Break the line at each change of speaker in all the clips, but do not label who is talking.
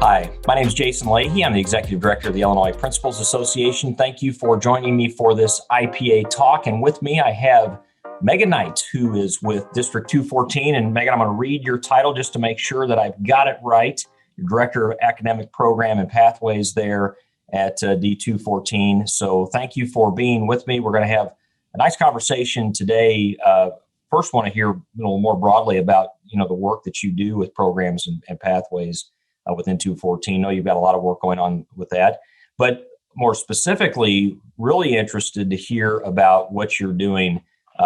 Hi, my name is Jason Leahy. I'm the Executive Director of the Illinois Principals Association. Thank you for joining me for this IPA talk. And with me, I have Megan.Knight, who is with District 214. And Megan, I'm going to read your title just to make sure that I've got it right. You're Director of Academic Program and Pathways there at D214. So thank you for being with me. We're going to have a nice conversation today. First, want to hear a little more broadly about the work that you do with programs and pathways within 214. I know you've got a lot of work going on with that, but more specifically, really interested to hear about what you're doing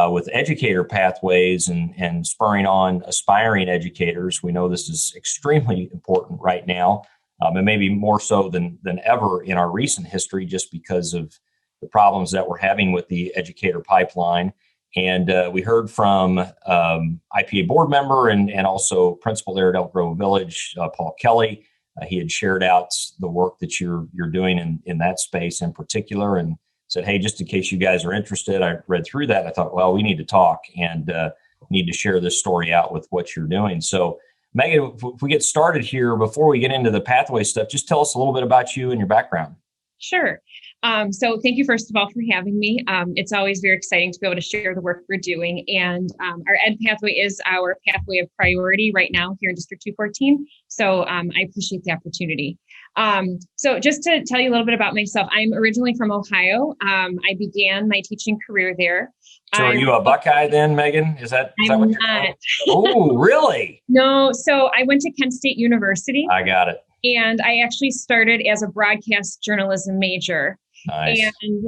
with educator pathways and spurring on aspiring educators. We know this is extremely important right now, and maybe more so than ever in our recent history, just because of the problems that we're having with the educator pipeline. And we heard from IPA board member and also principal there at Elk Grove Village, Paul Kelly. He had shared out the work that you're doing in that space in particular, and said, hey, just in case you guys are interested. I read through that. I thought, well, we need to talk and need to share this story out with what you're doing. So Megan, if we get started here, before we get into the pathway stuff, just tell us a little bit about you and your background.
Sure. So thank you, first of all, for having me. It's always very exciting to be able to share the work we're doing. And our Ed Pathway is our pathway of priority right now here in District 214. So I appreciate the opportunity. So just to tell you a little bit about myself, I'm originally from Ohio. I began my teaching career there.
So are you a Buckeye then, Megan? Is that what you're
not.
Oh, really?
No. So I went to Kent State University.
I got it.
And I actually started as a broadcast journalism major.
Nice.
And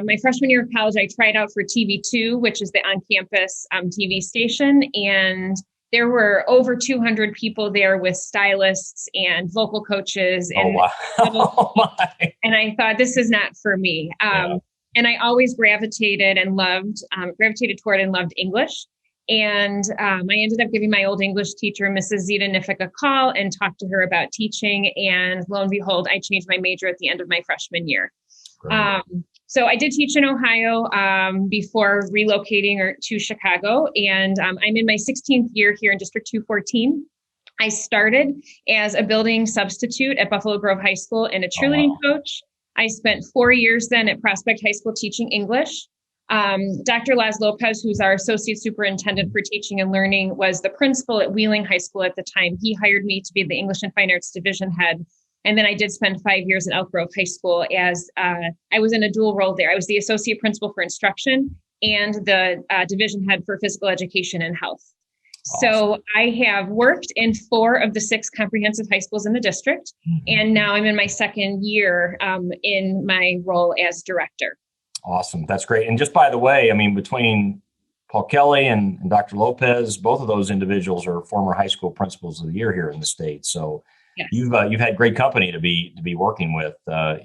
my freshman year of college, I tried out for TV2, which is the on-campus TV station. And there were over 200 people there with stylists and vocal coaches. And,
wow. Oh, my.
And I thought, this is not for me. And I always gravitated toward and loved English. And I ended up giving my old English teacher, Mrs. Zita Niffick, a call and talked to her about teaching. And lo and behold, I changed my major at the end of my freshman year. So I did teach in Ohio before relocating to Chicago. And I'm in my 16th year here in District 214. I started as a building substitute at Buffalo Grove High School and a cheerleading coach. I spent 4 years then at Prospect High School teaching English. Dr. Laz Lopez, who's our associate superintendent for teaching and learning, was the principal at Wheeling High School at the time. He hired me to be the English and Fine Arts division head. And then I did spend 5 years at Elk Grove High School as I was in a dual role there. I was the associate principal for instruction and the division head for physical education and health. Awesome. So I have worked in 4 of the 6 comprehensive high schools in the district. Mm-hmm. And now I'm in my second year in my role as director.
Awesome. That's great. And just by the way, I mean, between Paul Kelly and Dr. Lopez, both of those individuals are former high school principals of the year here in the state. So yes. You've had great company to be working with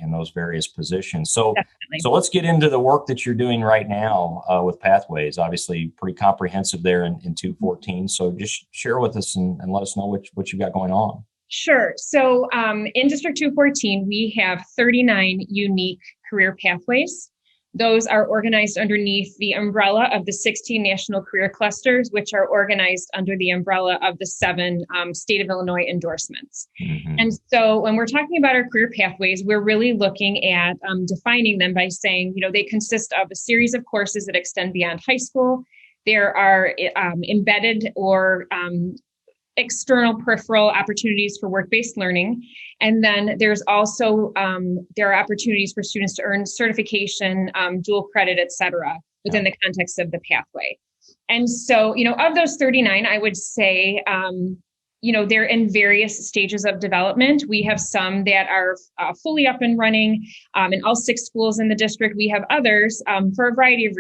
in those various positions. So definitely. So let's get into the work that you're doing right now with Pathways. Obviously, pretty comprehensive there in 214. So just share with us and let us know what you've got going on.
Sure. So in District 214, we have 39 unique career pathways. Those are organized underneath the umbrella of the 16 national career clusters, which are organized under the umbrella of the 7 state of Illinois endorsements. Mm-hmm. And so when we're talking about our career pathways, we're really looking at defining them by saying, they consist of a series of courses that extend beyond high school. There are embedded or external peripheral opportunities for work-based learning. And then there's also, there are opportunities for students to earn certification, dual credit, et cetera, within the context of the pathway. And so, of those 39, I would say, they're in various stages of development. We have some that are fully up and running in all 6 schools in the district. We have others for a variety of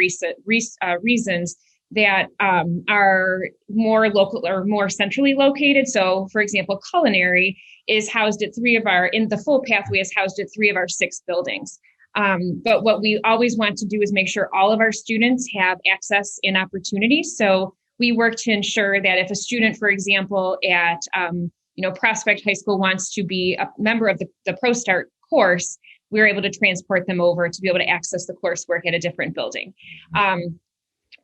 reasons that are more local or more centrally located. So, for example, culinary is housed at 3 of our, in the full pathway is housed at 3 of our 6 buildings. But what we always want to do is make sure all of our students have access and opportunity. So we work to ensure that if a student, for example, at Prospect High School wants to be a member of the ProStart course, we're able to transport them over to be able to access the coursework at a different building.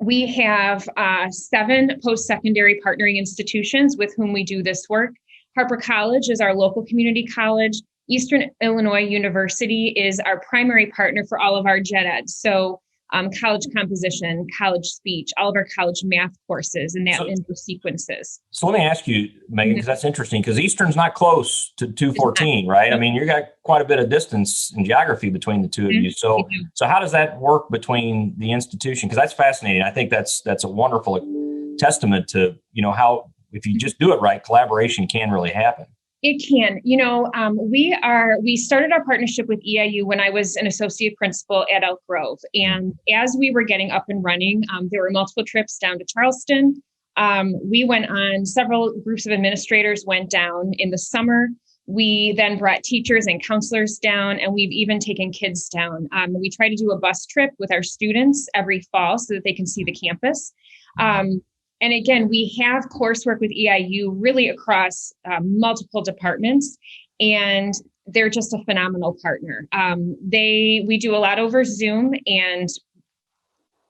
We have 7 post-secondary partnering institutions with whom we do this work. Harper College is our local community college. Eastern Illinois University is our primary partner for all of our gen ed. So college composition, college speech, all of our college math courses and that in those sequences.
So let me ask you, Megan, because that's interesting, because Eastern's not close to 214, right? I mean, you got quite a bit of distance in geography between the two of you. So how does that work between the institution? Because that's fascinating. I think that's a wonderful testament to, how, if you just do it right, collaboration can really happen.
It can. We started our partnership with EIU when I was an associate principal at Elk Grove. And as we were getting up and running, there were multiple trips down to Charleston. We went on, several groups of administrators went down in the summer. We then brought teachers and counselors down, and we've even taken kids down. We try to do a bus trip with our students every fall so that they can see the campus. And again, we have coursework with EIU really across multiple departments, and they're just a phenomenal partner. We do a lot over Zoom, and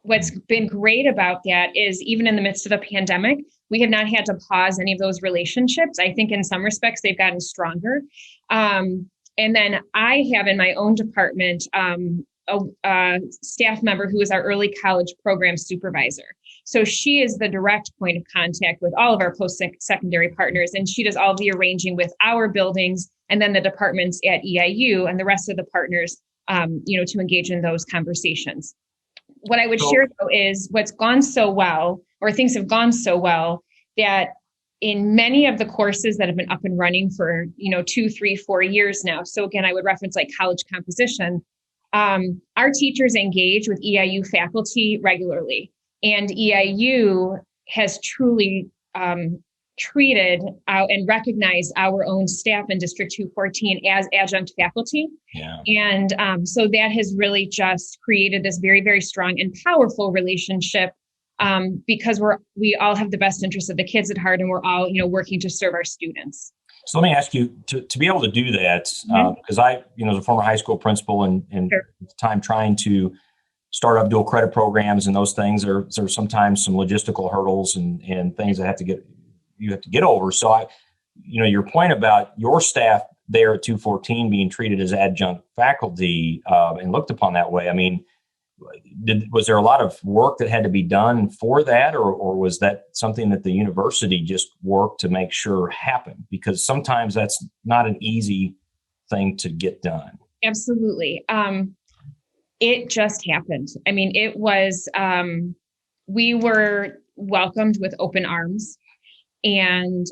what's been great about that is even in the midst of a pandemic, we have not had to pause any of those relationships. I think in some respects, they've gotten stronger. And then I have in my own department a staff member who is our early college program supervisor. So she is the direct point of contact with all of our post-secondary partners, and she does all the arranging with our buildings and then the departments at EIU and the rest of the partners, to engage in those conversations. What I would share, though, is what's gone so well, or things have gone so well, that in many of the courses that have been up and running for, 2, 3, 4 years now. So again, I would reference like college composition. Our teachers engage with EIU faculty regularly. And EIU has truly treated and recognized our own staff in District 214 as adjunct faculty.
Yeah.
And so that has really just created this very, very strong and powerful relationship because we all have the best interests of the kids at heart, and we're all, working to serve our students.
So let me ask you, to be able to do that, because I, as a former high school principal and
Sure.
at the time trying to start up dual credit programs and those things are sometimes some logistical hurdles and things that you have to get over. So your point about your staff there at 214 being treated as adjunct faculty and looked upon that way. I mean, was there a lot of work that had to be done for that, or was that something that the university just worked to make sure happened? Because sometimes that's not an easy thing to get done.
Absolutely. It just happened. I mean, it was, we were welcomed with open arms, and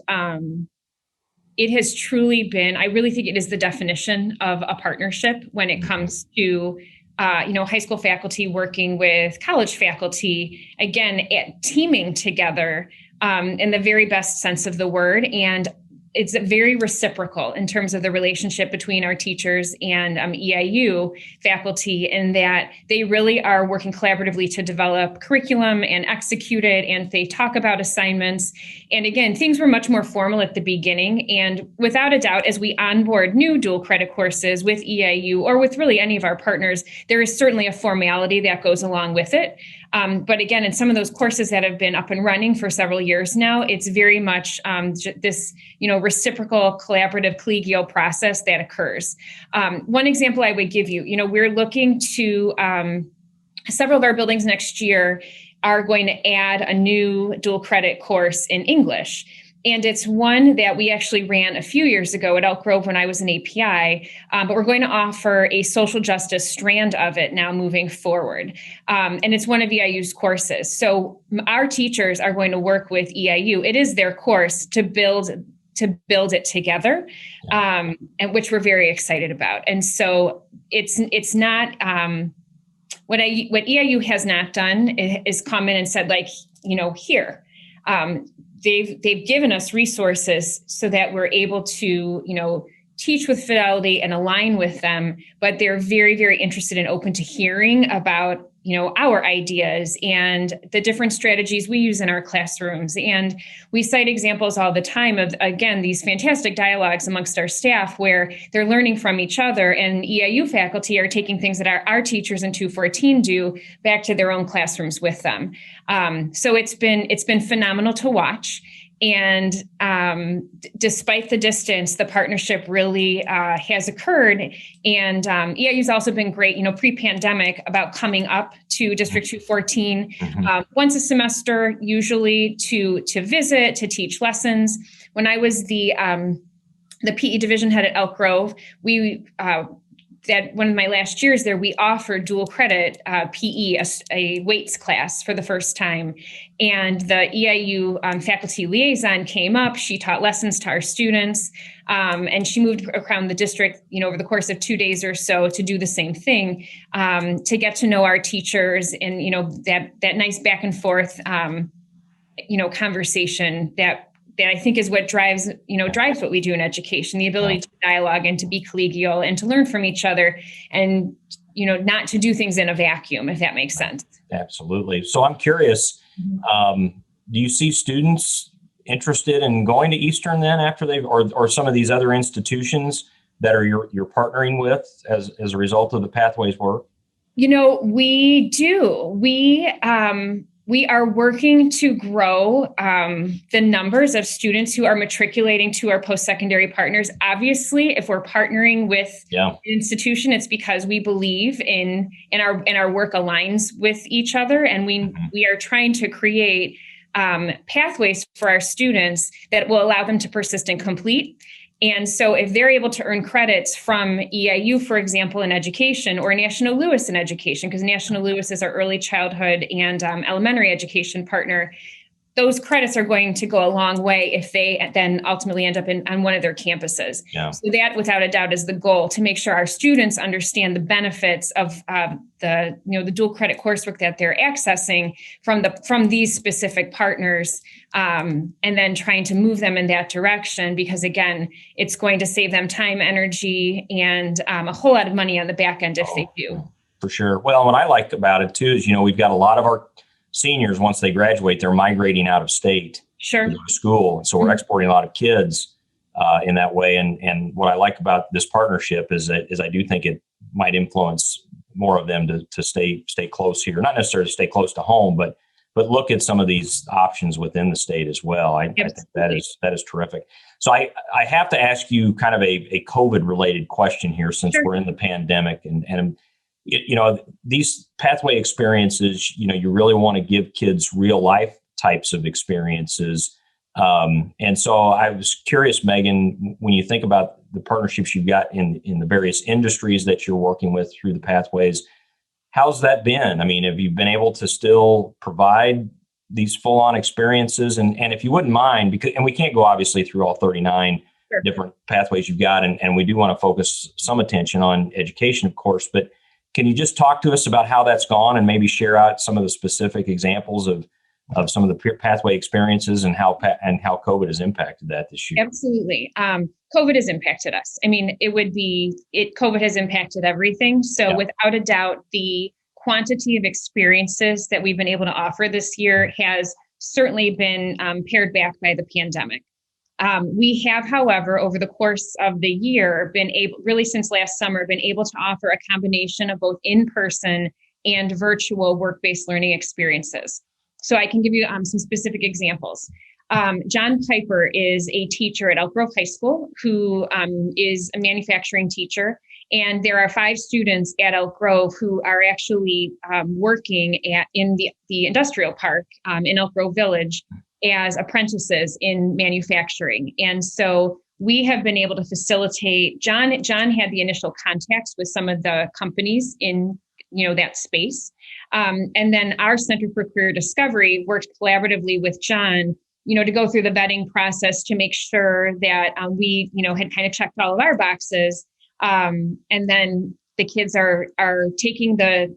it has truly been, I really think it is the definition of a partnership when it comes to, high school faculty working with college faculty, again, teaming together in the very best sense of the word. And it's very reciprocal in terms of the relationship between our teachers and EIU faculty, in that they really are working collaboratively to develop curriculum and execute it. And they talk about assignments. And again, things were much more formal at the beginning. And without a doubt, as we onboard new dual credit courses with EIU or with really any of our partners, there is certainly a formality that goes along with it. But again, in some of those courses that have been up and running for several years now, it's very much this, reciprocal, collaborative, collegial process that occurs. One example I would give you, we're looking to several of our buildings next year are going to add a new dual credit course in English. And it's one that we actually ran a few years ago at Elk Grove when I was an API, but we're going to offer a social justice strand of it now moving forward. And it's one of EIU's courses. So our teachers are going to work with EIU. It is their course to build it together, and which we're very excited about. And so it's not, what EIU has not done is come in and said, here, they've given us resources so that we're able to, teach with fidelity and align with them, but they're very, very interested and open to hearing about, our ideas and the different strategies we use in our classrooms. And we cite examples all the time of, again, these fantastic dialogues amongst our staff where they're learning from each other, and EIU faculty are taking things that our teachers in 214 do back to their own classrooms with them. So it's been phenomenal to watch. And despite the distance, the partnership really has occurred. And EIU's also been great, pre-pandemic about coming up to District 214 once a semester, usually to visit, to teach lessons. When I was the PE division head at Elk Grove, that one of my last years there, we offered dual credit PE, a weights class for the first time. And the EIU faculty liaison came up. She taught lessons to our students, and she moved around the district, over the course of 2 days or so to do the same thing, to get to know our teachers and, that nice back and forth, conversation that I think is what drives what we do in education, the ability to dialogue and to be collegial and to learn from each other and, not to do things in a vacuum, if that makes sense.
Absolutely. So I'm curious, do you see students interested in going to Eastern then after or some of these other institutions that are you're partnering with as a result of the Pathways work?
We do. We are working to grow the numbers of students who are matriculating to our post-secondary partners. Obviously, if we're partnering with an institution, it's because we believe in our work aligns with each other, and we are trying to create pathways for our students that will allow them to persist and complete. And so if they're able to earn credits from EIU, for example, in education, or National Lewis in education, because National Lewis is our early childhood and elementary education partner, those credits are going to go a long way if they then ultimately end up on one of their campuses. Yeah. So that, without a doubt, is the goal, to make sure our students understand the benefits of the dual credit coursework that they're accessing from these specific partners, and then trying to move them in that direction, because again, it's going to save them time, energy, and a whole lot of money on the back end if they do.
For sure. Well, what I like about it too is, we've got a lot of our seniors, once they graduate, they're migrating out of state to go to school. So we're exporting a lot of kids in that way. And what I like about this partnership is I do think it might influence more of them to stay close here, not necessarily stay close to home, but look at some of these options within the state as well. I think that is terrific. So I have to ask you kind of a COVID related question here, since we're in the pandemic, and these pathway experiences, you really want to give kids real life types of experiences. And so I was curious, Megan, when you think about the partnerships you've got in the various industries that you're working with through the pathways, how's that been? I mean, have you been able to still provide these full on experiences? And if you wouldn't mind, and we can't go obviously through all 39 different pathways you've got, and we do want to focus some attention on education, of course, but can you just talk to us about how that's gone and maybe share out some of the specific examples of some of the pathway experiences and how COVID has impacted that this year?
Absolutely. COVID has impacted us. I mean, COVID has impacted everything. So without a doubt, the quantity of experiences that we've been able to offer this year has certainly been pared back by the pandemic. We have, however, over the course of the year, really since last summer, been able to offer a combination of both in-person and virtual work-based learning experiences. So I can give you some specific examples. John Piper is a teacher at Elk Grove High School who is a manufacturing teacher. And there are 5 students at Elk Grove who are actually working in the industrial park in Elk Grove Village as apprentices in manufacturing. And so we have been able to facilitate, John had the initial contacts with some of the companies in that space. And then our Center for Career Discovery worked collaboratively with John, to go through the vetting process to make sure that we, had kind of checked all of our boxes. And then the kids are taking the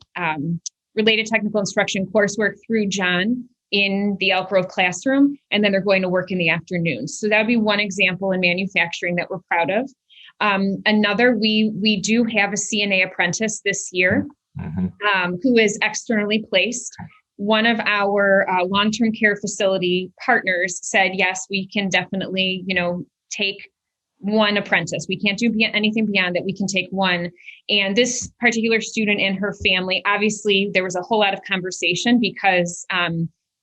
related technical instruction coursework through John in the Elk Grove classroom, and then they're going to work in the afternoons. So that would be one example in manufacturing that we're proud of. Another, we do have a CNA apprentice this year who is externally placed. One of our long-term care facility partners said, yes, we can definitely, take one apprentice. We can't do anything beyond that. We can take one. And this particular student and her family, obviously, there was a whole lot of conversation because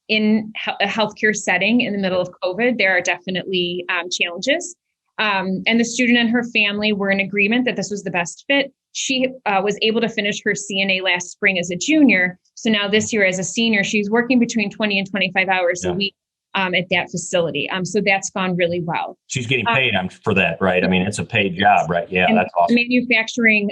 in a healthcare setting in the middle of COVID, there are definitely challenges. And the student and her family were in agreement that this was the best fit. She was able to finish her CNA last spring as a junior. So now this year as a senior, she's working between 20 and 25 hours a week at that facility. So that's gone really well.
She's getting paid for that, right? I mean, it's a paid job, right? Yeah,
and
that's awesome.
Manufacturing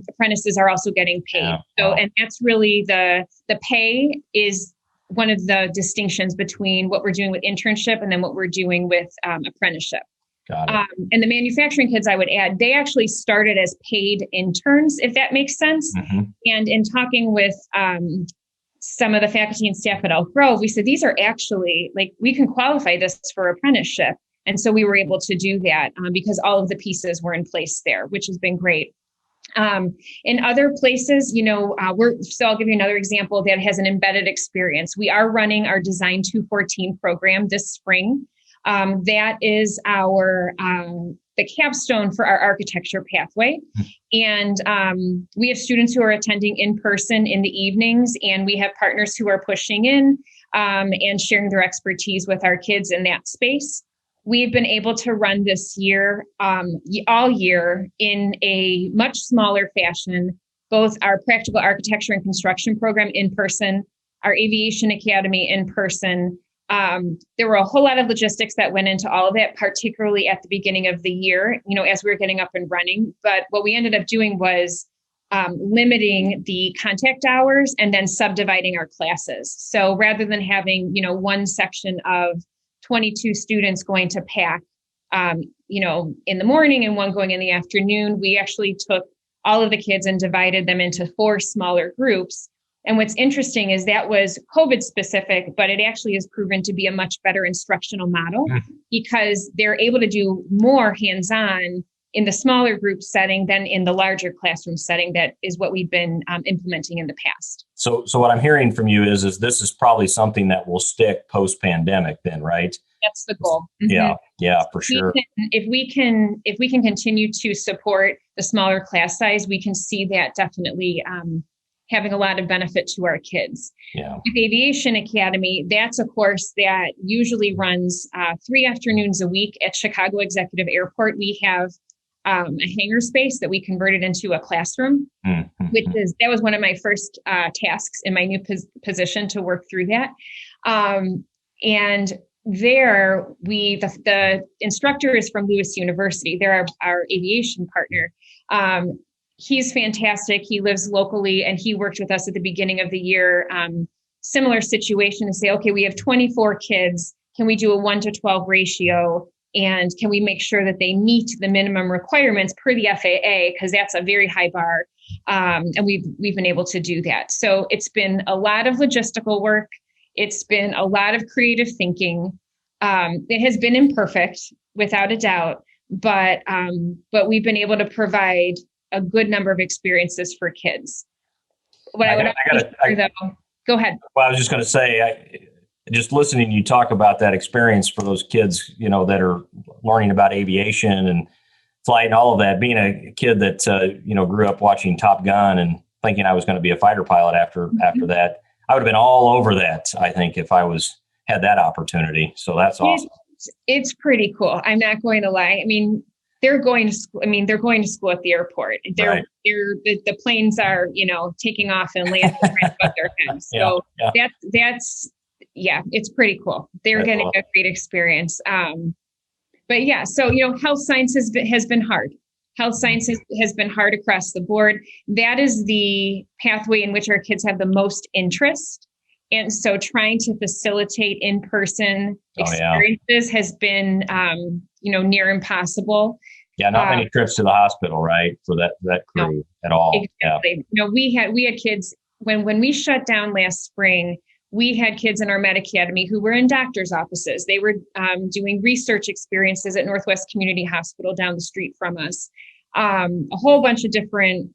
apprentices are also getting paid.
Yeah,
so,
wow.
And that's really the pay is one of the distinctions between what we're doing with internship and then what we're doing with apprenticeship.
Got it.
And the manufacturing kids, I would add, they actually started as paid interns, if that makes sense.
Mm-hmm.
And in talking with some of the faculty and staff at Elk Grove, we said, these are actually, like, we can qualify this for apprenticeship. And so we were able to do that because all of the pieces were in place there, which has been great. In other places, so I'll give you another example that has an embedded experience. We are running our Design 214 program this spring. That is the capstone for our architecture pathway. And we have students who are attending in person in the evenings, and we have partners who are pushing in and sharing their expertise with our kids in that space. We've been able to run this year, all year, in a much smaller fashion, both our practical architecture and construction program in person, our aviation academy in person. There were a whole lot of logistics that went into all of that, particularly at the beginning of the year, as we were getting up and running. But what we ended up doing was limiting the contact hours and then subdividing our classes. So rather than having, one section of 22 students going to PAC, in the morning and one going in the afternoon, we actually took all of the kids and divided them into 4 smaller groups. And what's interesting is that was COVID specific, but it actually has proven to be a much better instructional model because they're able to do more hands-on in the smaller group setting than in the larger classroom setting. That is what we've been implementing in the past. So
what I'm hearing from you is this is probably something that will stick post-pandemic then, right?
That's the goal.
Mm-hmm. Yeah, for sure.
If we can continue to support the smaller class size, we can see that definitely having a lot of benefit to our kids.
Yeah.
With Aviation Academy, that's a course that usually runs 3 afternoons a week at Chicago Executive Airport. We have a hangar space that we converted into a classroom, that was one of my first tasks in my new position to work through that. And there, the instructor is from Lewis University. They're our aviation partner. He's fantastic. He lives locally, and he worked with us at the beginning of the year. Similar situation to say, okay, we have 24 kids. Can we do a 1-to-12 ratio? And can we make sure that they meet the minimum requirements per the FAA? Because that's a very high bar. And we've been able to do that. So it's been a lot of logistical work. It's been a lot of creative thinking. It has been imperfect, without a doubt, but we've been able to provide a good number of experiences for kids. Go ahead.
Well, I was just going to say, just listening to you talk about that experience for those kids, that are learning about aviation and flight and all of that, being a kid that, grew up watching Top Gun and thinking I was going to be a fighter pilot after that, I would have been all over that, I think, if I had that opportunity. So that's awesome.
It's pretty cool. I'm not going to lie. I mean, they're going to school. They're going to school at the airport. The planes are, taking off and landing right above their heads. So that's it's pretty cool. They're getting a great experience. But yeah, so, health science has been hard. Health science has been hard across the board. That is the pathway in which our kids have the most interest. And so trying to facilitate in-person experiences has been, near impossible.
Yeah, not many trips to the hospital, right? For that crew at all.
Exactly.
Yeah.
We had kids when we shut down last spring. We had kids in our Med Academy who were in doctors' offices. They were doing research experiences at Northwest Community Hospital down the street from us. A whole bunch of different,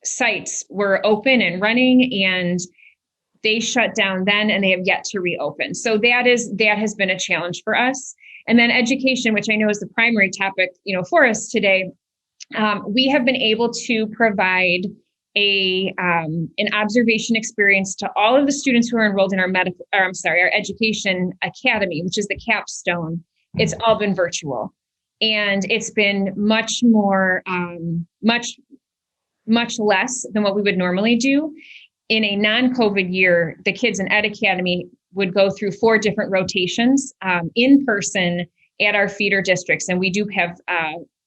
sites were open and running, and they shut down then, and they have yet to reopen. So that has been a challenge for us. And then education, which I know is the primary topic, for us today. We have been able to provide an observation experience to all of the students who are enrolled in our education academy, which is the capstone. It's all been virtual, and it's been much more, much less than what we would normally do. In a non-COVID year, the kids in Ed Academy would go through 4 different rotations in person at our feeder districts. And we do have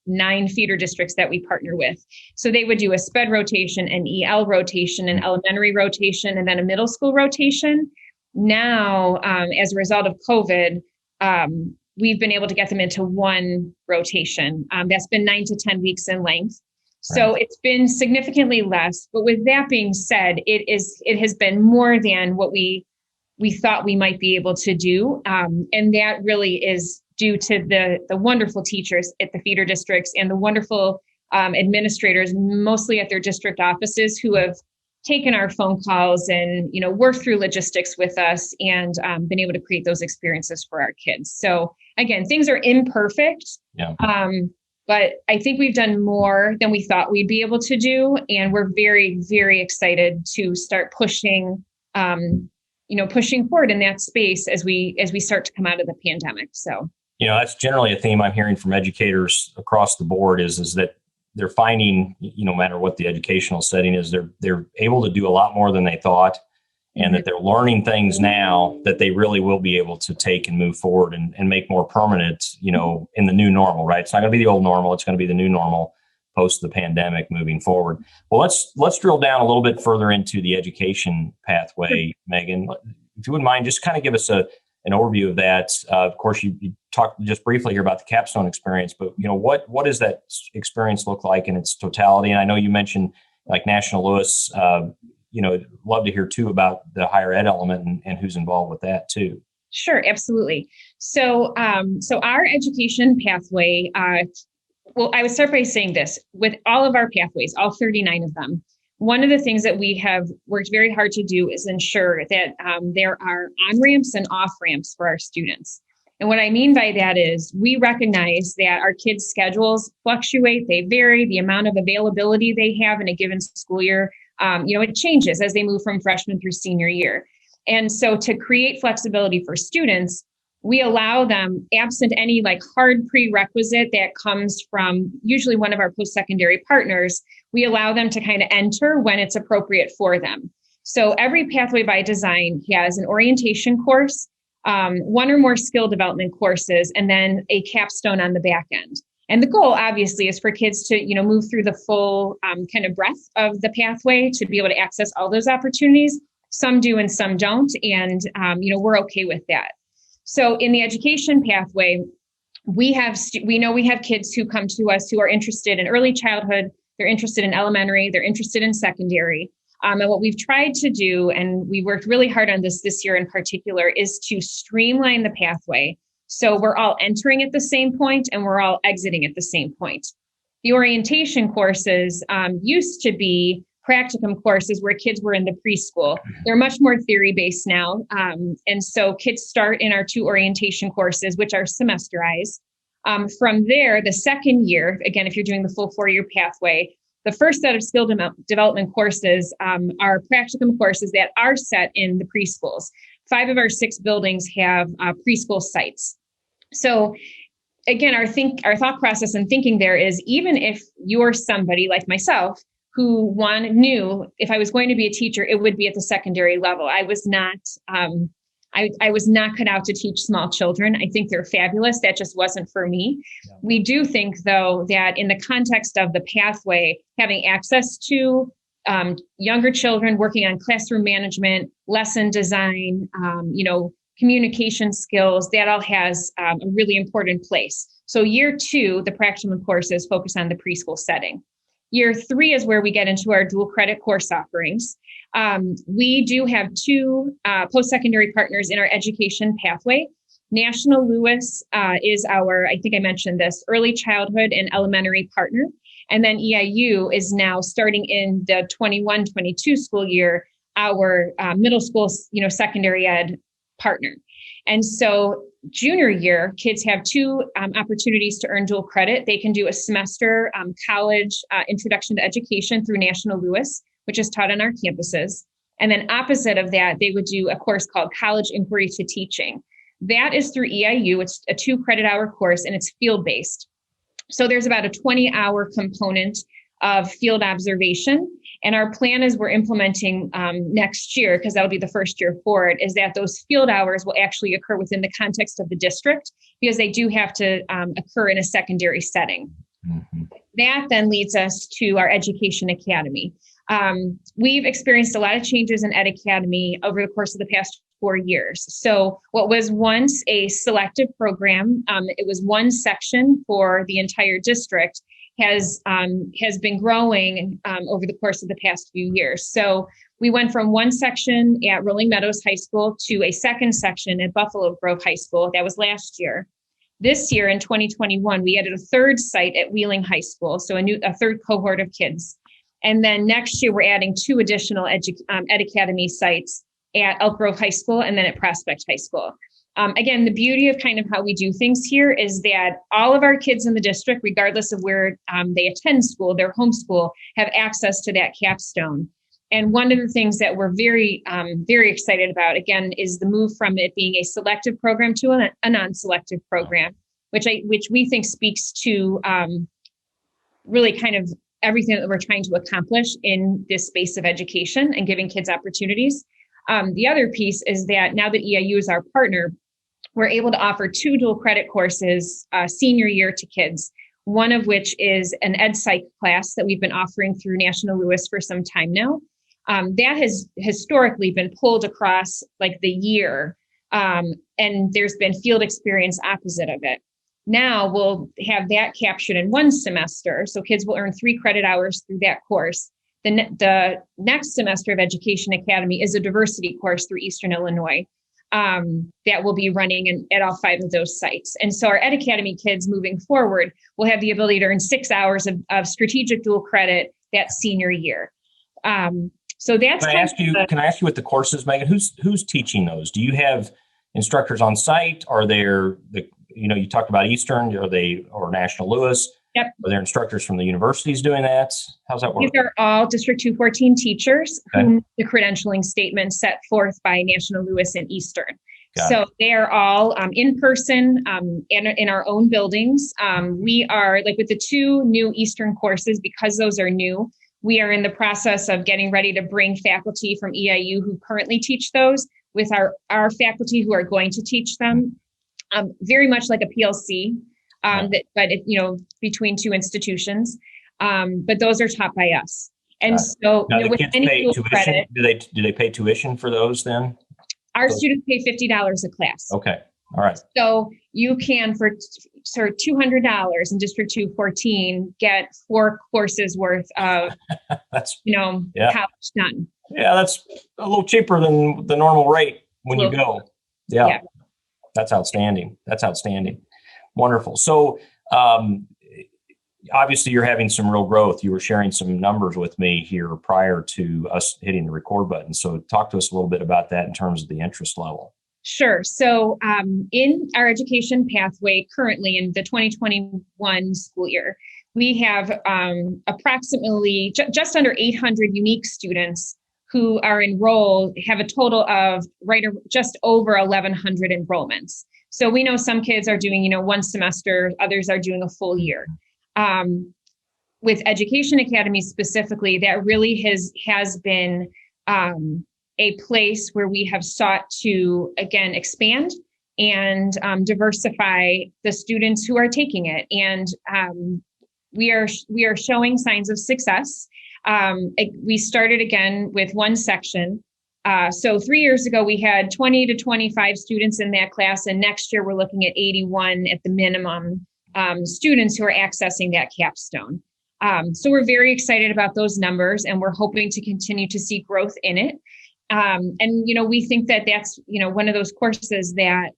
9 feeder districts that we partner with. So they would do a SPED rotation, an EL rotation, an elementary rotation, and then a middle school rotation. Now, as a result of COVID, we've been able to get them into 1 rotation. That's been 9 to 10 weeks in length. So It's been significantly less. But with that being said, it has been more than what we thought we might be able to do. And that really is due to the wonderful teachers at the feeder districts and the wonderful administrators, mostly at their district offices, who have taken our phone calls and, worked through logistics with us and been able to create those experiences for our kids. So again, things are imperfect. Yeah. But I think we've done more than we thought we'd be able to do. And we're very, very excited to start pushing forward in that space as we start to come out of the pandemic. So,
that's generally a theme I'm hearing from educators across the board is that they're finding, no matter what the educational setting is, they're able to do a lot more than they thought, and that they're learning things now that they really will be able to take and move forward and make more permanent, in the new normal, right? It's not going to be the old normal. It's going to be the new normal post the pandemic moving forward. Well, let's drill down a little bit further into the education pathway, Megan. If you wouldn't mind, just kind of give us an overview of that. Of course, you talked just briefly here about the capstone experience, but what does that experience look like in its totality? And I know you mentioned like National Lewis. Love to hear too about the higher ed element and who's involved with that too.
Sure, absolutely. So our education pathway. Well, I would start by saying this: with all of our pathways, all 39 of them, one of the things that we have worked very hard to do is ensure that there are on-ramps and off-ramps for our students. And what I mean by that is we recognize that our kids' schedules fluctuate, they vary, the amount of availability they have in a given school year, it changes as they move from freshman through senior year. And so to create flexibility for students, we allow them, absent any hard prerequisite that comes from usually one of our post-secondary partners, we allow them to kind of enter when it's appropriate for them. So every pathway by design has an orientation course, 1 or more skill development courses, and then a capstone on the back end. And the goal, obviously, is for kids to, move through the full kind of breadth of the pathway to be able to access all those opportunities. Some do and some don't. And, we're okay with that. So in the education pathway, we know we have kids who come to us who are interested in early childhood, they're interested in elementary, they're interested in secondary. And what we've tried to do, and we worked really hard on this year in particular, is to streamline the pathway. So we're all entering at the same point and we're all exiting at the same point. The orientation courses used to be practicum courses where kids were in the preschool. They're much more theory-based now. And so kids start in our 2 orientation courses, which are semesterized. From there, the second year, again, if you're doing the full 4-year pathway, the first set of skill development courses are practicum courses that are set in the preschools. 5 of our 6 buildings have preschool sites. So again, our thought process and thinking there is, even if you're somebody like myself who knew if I was going to be a teacher, it would be at the secondary level. I was not cut out to teach small children. I think they're fabulous. That just wasn't for me. Yeah. We do think, though, that in the context of the pathway, having access to younger children, working on classroom management, lesson design, communication skills, that all has a really important place. So year 2, the practicum courses focus on the preschool setting. Year 3 is where we get into our dual credit course offerings. We do have 2 post-secondary partners in our education pathway. National Lewis is our, I think I mentioned this, early childhood and elementary partner. And then EIU is now starting in the 21-22 school year, our middle school, secondary ed partner. And so junior year, kids have 2 opportunities to earn dual credit. They can do a semester college introduction to education through National Lewis, which is taught on our campuses. And then opposite of that, they would do a course called College Inquiry to Teaching. That is through EIU. It's a 2 credit hour course and it's field-based. So there's about a 20-hour component of field observation. And our plan is we're implementing next year, because that'll be the first year for it, is that those field hours will actually occur within the context of the district, because they do have to occur in a secondary setting. Mm-hmm. That then leads us to our Education Academy. We've experienced a lot of changes in Ed Academy over the course of the past 4 years. So what was once a selective program, it was one section for the entire district, has been growing over the course of the past few years. So we went from one section at Rolling Meadows High School to a second section at Buffalo Grove High School. That was last year. This year in 2021, we added a third site at Wheeling High School, so a third cohort of kids. And then next year, we're adding 2 additional Ed Academy sites at Elk Grove High School and then at Prospect High School. Again, the beauty of kind of how we do things here is that all of our kids in the district, regardless of where they attend school, their home school, have access to that capstone. And one of the things that we're very, very excited about, again, is the move from it being a selective program to a non-selective program, which we think speaks to really kind of everything that we're trying to accomplish in this space of education and giving kids opportunities. The other piece is that now that EIU is our partner, we're able to offer 2 dual credit courses senior year to kids, one of which is an Ed Psych class that we've been offering through National Louis for some time now. That has historically been pulled across like the year, and there's been field experience opposite of it. Now we'll have that captured in one semester, so kids will earn 3 credit hours through that course. The next semester of Education Academy is a diversity course through Eastern Illinois that will be running at all 5 of those sites. And so our Ed Academy kids moving forward will have the ability to earn 6 hours of strategic dual credit that senior year. So that's
can I ask you what the course is, Megan? Who's teaching those? Do you have instructors on site? Are there you talked about Eastern, or National Louis?
Yep.
Are there instructors from the universities doing that? How's that work?
These are all District 214 teachers whom the credentialing statement set forth by National Louis and Eastern. So they are all in person in our own buildings. We are, like with the 2 new Eastern courses, because those are new, we are in the process of getting ready to bring faculty from EIU who currently teach those with our faculty who are going to teach them. Very much like a PLC, between 2 institutions, but those are taught by us. And so,
now the
with
kids
any
pay tuition.
credit,
Do they pay tuition for those then?
Our students pay $50 a class.
Okay, all right.
So you can for $200 in District 214 get 4 courses worth of
that's
college done.
Yeah, that's a little cheaper than the normal rate when you go. Yeah. That's outstanding. Wonderful. So obviously you're having some real growth. You were sharing some numbers with me here prior to us hitting the record button. So talk to us a little bit about that in terms of the interest level.
Sure. So in our education pathway currently in the 2021 school year, we have approximately just under 800 unique students who are enrolled, have a total of just over 1,100 enrollments. So we know some kids are doing, 1 semester, others are doing a full year. With Education Academy specifically, that really has been a place where we have sought to, again, expand and diversify the students who are taking it. And we are showing signs of success. We started again with 1 section. So 3 years ago, we had 20 to 25 students in that class. And next year, we're looking at 81 at the minimum students who are accessing that capstone. So we're very excited about those numbers, and we're hoping to continue to see growth in it. And we think that that's, one of those courses that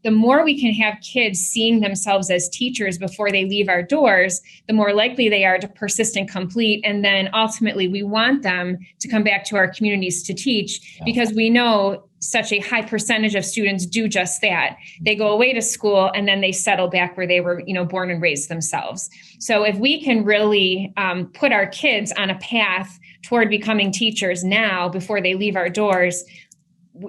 the more we can have kids seeing themselves as teachers before they leave our doors, the more likely they are to persist and complete. And then ultimately, we want them to come back to our communities to teach, because we know such a high percentage of students do just that. They go away to school and then they settle back where they were, born and raised themselves. So if we can really put our kids on a path toward becoming teachers now before they leave our doors,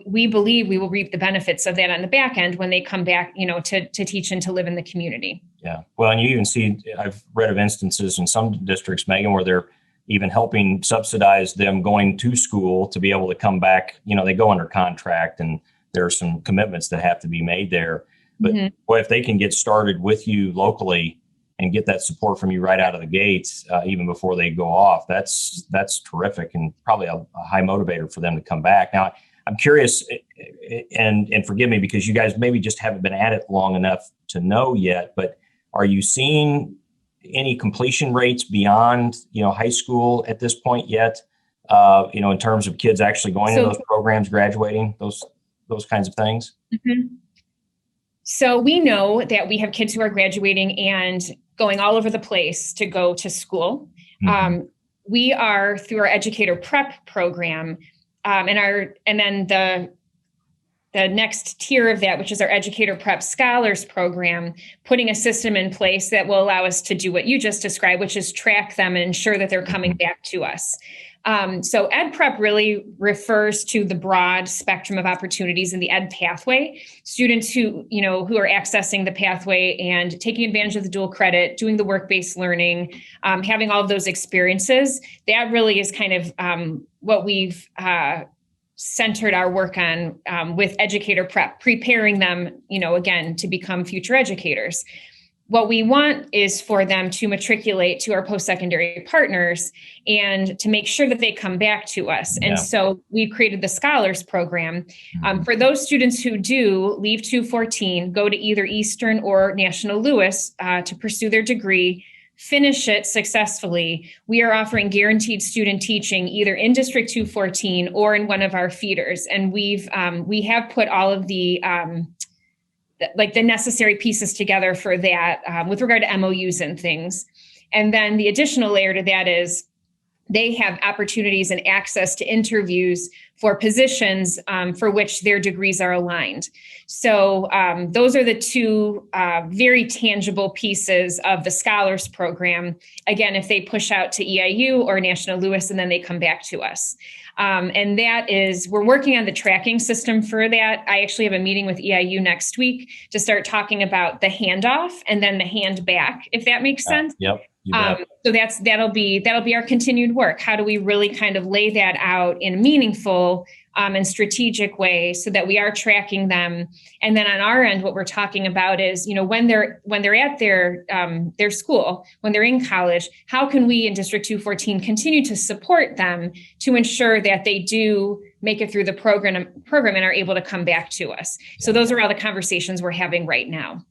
we believe we will reap the benefits of that on the back end when they come back, to teach and to live in the community. Yeah.
Well, and you even see, I've read of instances in some districts, Megan, where they're even helping subsidize them going to school to be able to come back. They go under contract and there are some commitments that have to be made there. But boy, if they can get started with you locally and get that support from you right out of the gates, even before they go off, that's terrific, and probably a high motivator for them to come back. Now, I'm curious, and forgive me, because you guys maybe just haven't been at it long enough to know yet, but are you seeing any completion rates beyond, high school at this point yet? In terms of kids actually going to those programs, graduating, those kinds of things?
Mm-hmm. So we know that we have kids who are graduating and going all over the place to go to school. Mm-hmm. We are, through our educator prep program, and then the next tier of that, which is our educator prep scholars program, putting a system in place that will allow us to do what you just described, which is track them and ensure that they're coming back to us. So ed prep really refers to the broad spectrum of opportunities in the ed pathway. Students who are accessing the pathway and taking advantage of the dual credit, doing the work-based learning, having all of those experiences. That really is kind of what we've centered our work on with educator prep, preparing them, again, to become future educators. What we want is for them to matriculate to our post-secondary partners and to make sure that they come back to us. And so we created the Scholars Program for those students who do leave 214, go to either Eastern or National Lewis to pursue their degree, finish it successfully. We are offering guaranteed student teaching either in District 214 or in one of our feeders. And we have put all of the necessary pieces together for that with regard to MOUs and things. And then the additional layer to that is they have opportunities and access to interviews for positions for which their degrees are aligned. So those are the two very tangible pieces of the Scholars Program. Again, if they push out to EIU or National Lewis, and then they come back to us. And that is, we're working on the tracking system for that. I actually have a meeting with EIU next week to start talking about the handoff and then the hand back, if that makes sense.
Yep.
So that'll be our continued work. How do we really kind of lay that out in a meaningful and strategic way so that we are tracking them? And then on our end, what we're talking about is, when they're at their school, when they're in college, how can we in District 214 continue to support them to ensure that they do make it through the program and are able to come back to us? So those are all the conversations we're having right now.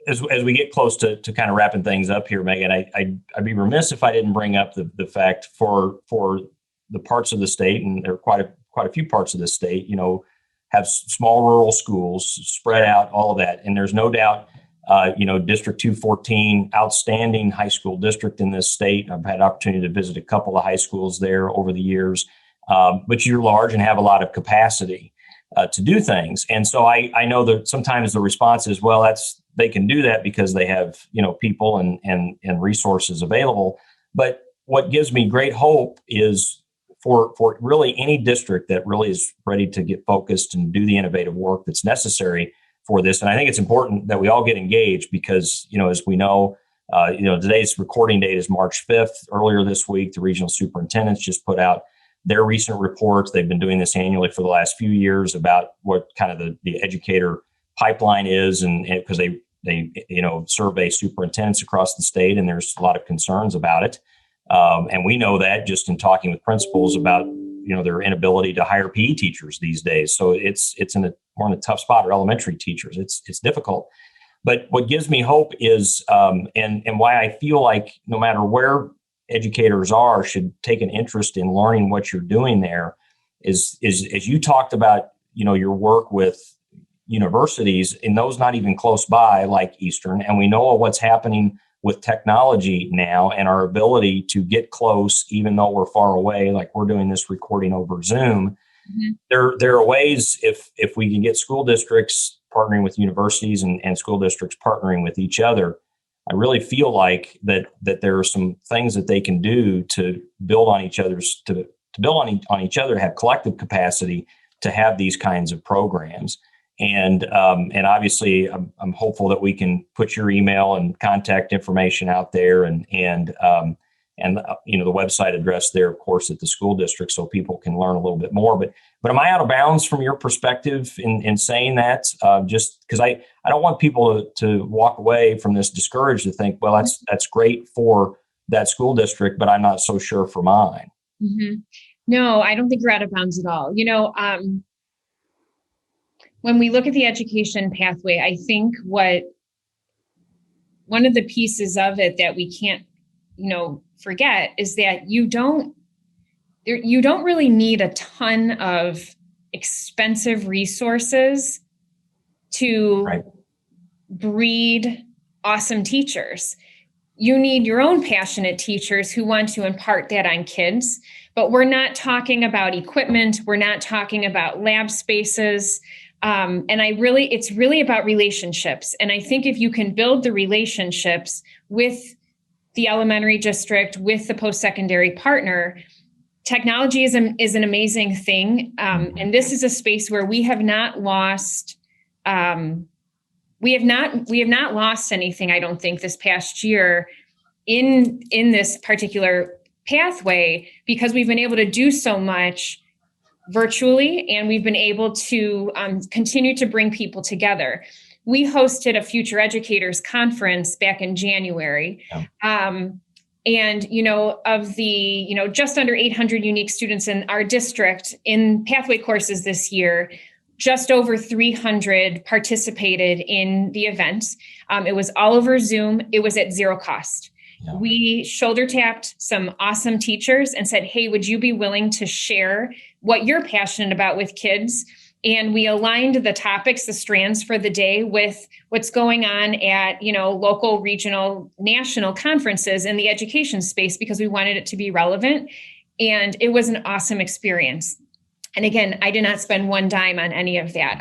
As we get close to kind of wrapping things up here, Megan, I'd be remiss if I didn't bring up the fact for the parts of the state, and there are quite a few parts of the state, have small rural schools spread out, all of that. And there's no doubt, District 214, outstanding high school district in this state. I've had opportunity to visit a couple of high schools there over the years, but you're large and have a lot of capacity to do things. And so I know that sometimes the response is, well, they can do that because they have, people and resources available. But what gives me great hope is for really any district that really is ready to get focused and do the innovative work that's necessary for this. And I think it's important that we all get engaged because, as we know, today's recording date is March 5th. Earlier this week, the regional superintendents just put out their recent reports. They've been doing this annually for the last few years about what kind of the educator pipeline is, and because they survey superintendents across the state, and there's a lot of concerns about it. And we know that just in talking with principals about their inability to hire PE teachers these days. So we're in a tough spot, or elementary teachers. It's difficult. But what gives me hope is and why I feel like no matter where educators should take an interest in learning what you're doing there is as you talked about, your work with universities, and those not even close by like Eastern. And we know what's happening with technology now and our ability to get close, even though we're far away, like we're doing this recording over Zoom. There are ways if we can get school districts partnering with universities and school districts partnering with each other. I really feel like that there are some things that they can do to build on each other's to build on each other, have collective capacity to have these kinds of programs. And obviously, I'm hopeful that we can put your email and contact information out there, and the website address there, of course, at the school district, so people can learn a little bit more. But am I out of bounds from your perspective in saying that? Just because I don't want people to walk away from this discouraged to think, well, that's great for that school district, but I'm not so sure for mine.
Mm-hmm. No, I don't think you're out of bounds at all. When we look at the education pathway, I think one of the pieces of it that we can't, forget is that you don't really need a ton of expensive resources to breed awesome teachers. You need your own passionate teachers who want to impart that on kids, but we're not talking about equipment. We're not talking about lab spaces. It's really about relationships. And I think if you can build the relationships with the elementary district, with the post-secondary partner, technology is an amazing thing. And this is a space where we have not lost, we have not lost anything, I don't think, this past year in this particular pathway, because we've been able to do so much virtually, and we've been able to continue to bring people together. We hosted a Future Educators Conference back in January. Yeah. And, of the, just under 800 unique students in our district in pathway courses this year, just over 300 participated in the event. It was all over Zoom. It was at zero cost. Yeah. We shoulder tapped some awesome teachers and said, hey, would you be willing to share what you're passionate about with kids? And we aligned the topics, the strands for the day with what's going on at, local, regional, national conferences in the education space, because we wanted it to be relevant. And it was an awesome experience. And again, I did not spend one dime on any of that.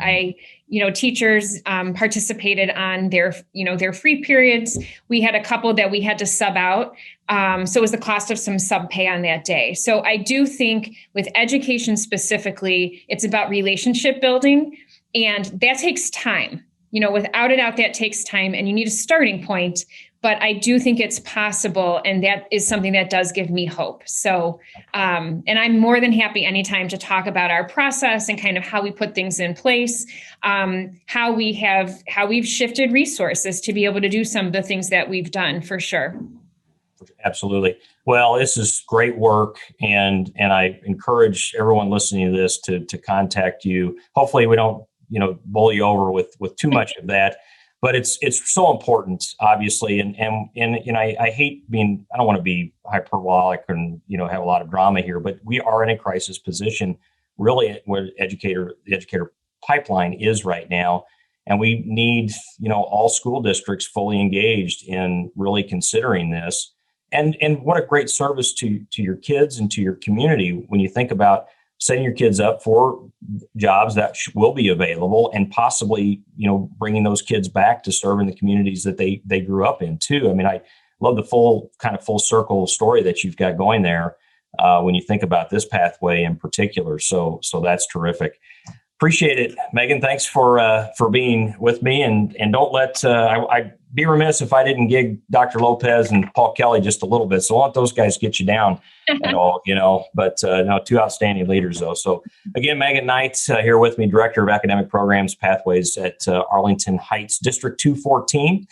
Teachers participated on their free periods. We had a couple that we had to sub out. So it was the cost of some sub pay on that day. So I do think with education specifically, it's about relationship building, and that takes time. Without a doubt, that takes time, and you need a starting point. But I do think it's possible, and that is something that does give me hope. So, and I'm more than happy anytime to talk about our process and kind of how we put things in place, how we've shifted resources to be able to do some of the things that we've done, for sure.
Absolutely. Well, this is great work, and I encourage everyone listening to this to contact you. Hopefully, we don't bully you over with too much of that. But it's so important, obviously, and I hate being, I don't want to be hyperbolic and have a lot of drama here, but we are in a crisis position, really, where the educator pipeline is right now, and we need all school districts fully engaged in really considering this, and what a great service to your kids and to your community when you think about setting your kids up for jobs that will be available, and possibly, bringing those kids back to serve in the communities that they grew up in too. I mean, I love the full circle story that you've got going there when you think about this pathway in particular. So that's terrific. Appreciate it, Megan. Thanks for being with me, and don't let I'd be remiss if I didn't gig Dr. Lopez and Paul Kelly just a little bit. So don't let those guys get you down at all, But no, two outstanding leaders though. So again, Megan.Knight here with me, Director of Academic Programs Pathways at Arlington Heights District 214.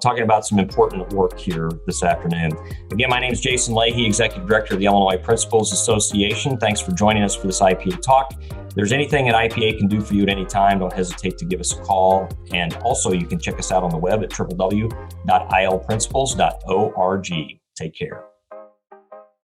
Talking about some important work here this afternoon. Again, my name is Jason Leahy, Executive Director of the Illinois Principals Association. Thanks for joining us for this IPA Talk. If there's anything that IPA can do for you at any time, don't hesitate to give us a call. And also, you can check us out on the web at www.ilprincipals.org. Take care.